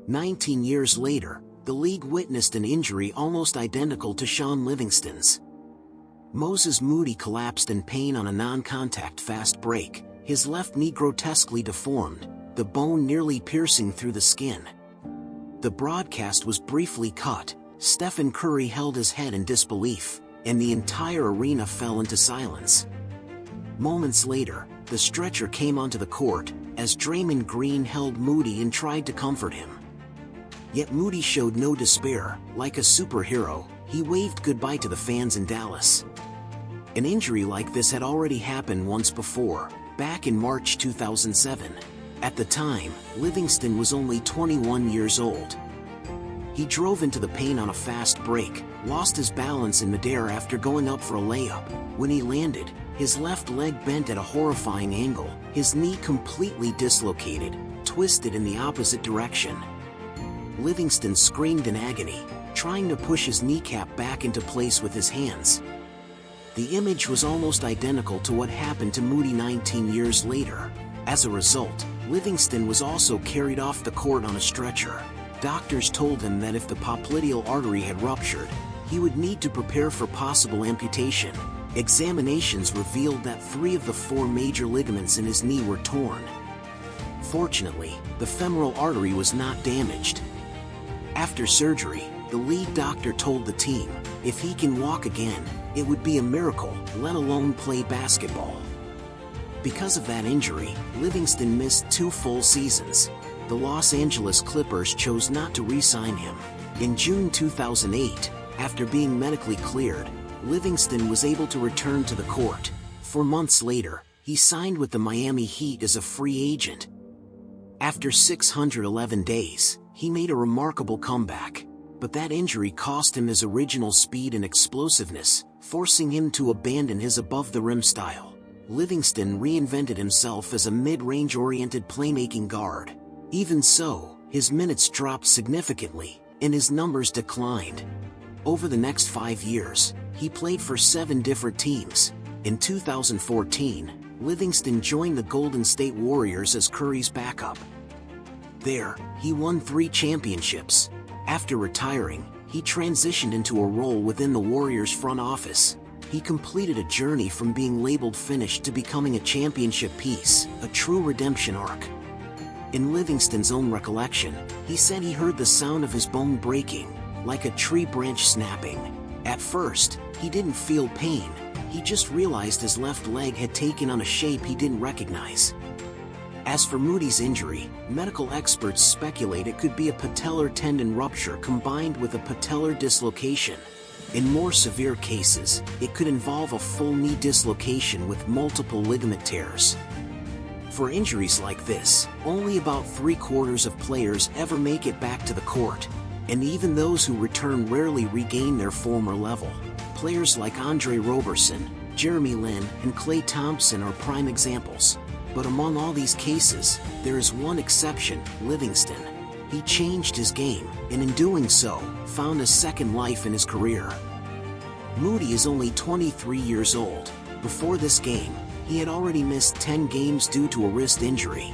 19 years later, the league witnessed an injury almost identical to Shaun Livingston's. Moses Moody collapsed in pain on a non-contact fast break, his left knee grotesquely deformed, the bone nearly piercing through the skin. The broadcast was briefly cut, Stephen Curry held his head in disbelief, and the entire arena fell into silence. Moments later, the stretcher came onto the court, as Draymond Green held Moody and tried to comfort him. Yet Moody showed no despair. Like a superhero, he waved goodbye to the fans in Dallas. An injury like this had already happened once before, back in March 2007. At the time, Livingston was only 21 years old. He drove into the paint on a fast break, lost his balance in midair after going up for a layup. When he landed, his left leg bent at a horrifying angle, his knee completely dislocated, twisted in the opposite direction. Livingston screamed in agony, trying to push his kneecap back into place with his hands. The image was almost identical to what happened to Moody 19 years later. As a result, Livingston was also carried off the court on a stretcher. Doctors told him that if the popliteal artery had ruptured, he would need to prepare for possible amputation. Examinations revealed that 3 of the 4 major ligaments in his knee were torn. Fortunately, the femoral artery was not damaged. After surgery, the lead doctor told the team, if he can walk again, it would be a miracle, let alone play basketball. Because of that injury, Livingston missed 2 full seasons. The Los Angeles Clippers chose not to re-sign him. In June 2008, after being medically cleared, Livingston was able to return to the court. 4 months later, he signed with the Miami Heat as a free agent. After 611 days, he made a remarkable comeback. But that injury cost him his original speed and explosiveness, forcing him to abandon his above-the-rim style. Livingston reinvented himself as a mid-range oriented playmaking guard. Even so, his minutes dropped significantly, and his numbers declined. Over the next 5 years, he played for 7 different teams. In 2014, Livingston joined the Golden State Warriors as Curry's backup. There, he won 3 championships. After retiring, he transitioned into a role within the Warriors front office. He completed a journey from being labeled finished to becoming a championship piece, a true redemption arc. In Livingston's own recollection, he said he heard the sound of his bone breaking, like a tree branch snapping. At first, he didn't feel pain, he just realized his left leg had taken on a shape he didn't recognize. As for Moody's injury, medical experts speculate it could be a patellar tendon rupture combined with a patellar dislocation. In more severe cases, it could involve a full knee dislocation with multiple ligament tears. For injuries like this, only about 3/4 of players ever make it back to the court, and even those who return rarely regain their former level. Players like Andre Roberson, Jeremy Lin, and Klay Thompson are prime examples. But among all these cases, there is one exception, Livingston. He changed his game, and in doing so, found a second life in his career. Moody is only 23 years old. Before this game, he had already missed 10 games due to a wrist injury.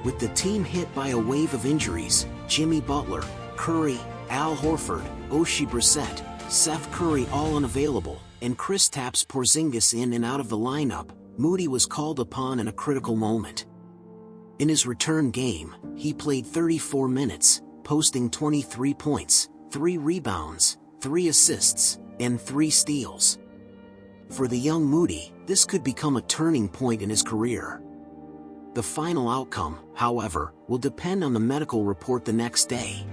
With the team hit by a wave of injuries, Jimmy Butler, Curry, Al Horford, Oshie Brissett, Seth Curry all unavailable, and Kristaps Porzingis in and out of the lineup, Moody was called upon in a critical moment. In his return game, he played 34 minutes, posting 23 points, 3 rebounds, 3 assists, and 3 steals. For the young Moody, this could become a turning point in his career. The final outcome, however, will depend on the medical report the next day.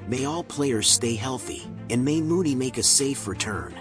May all players stay healthy, and may Moody make a safe return.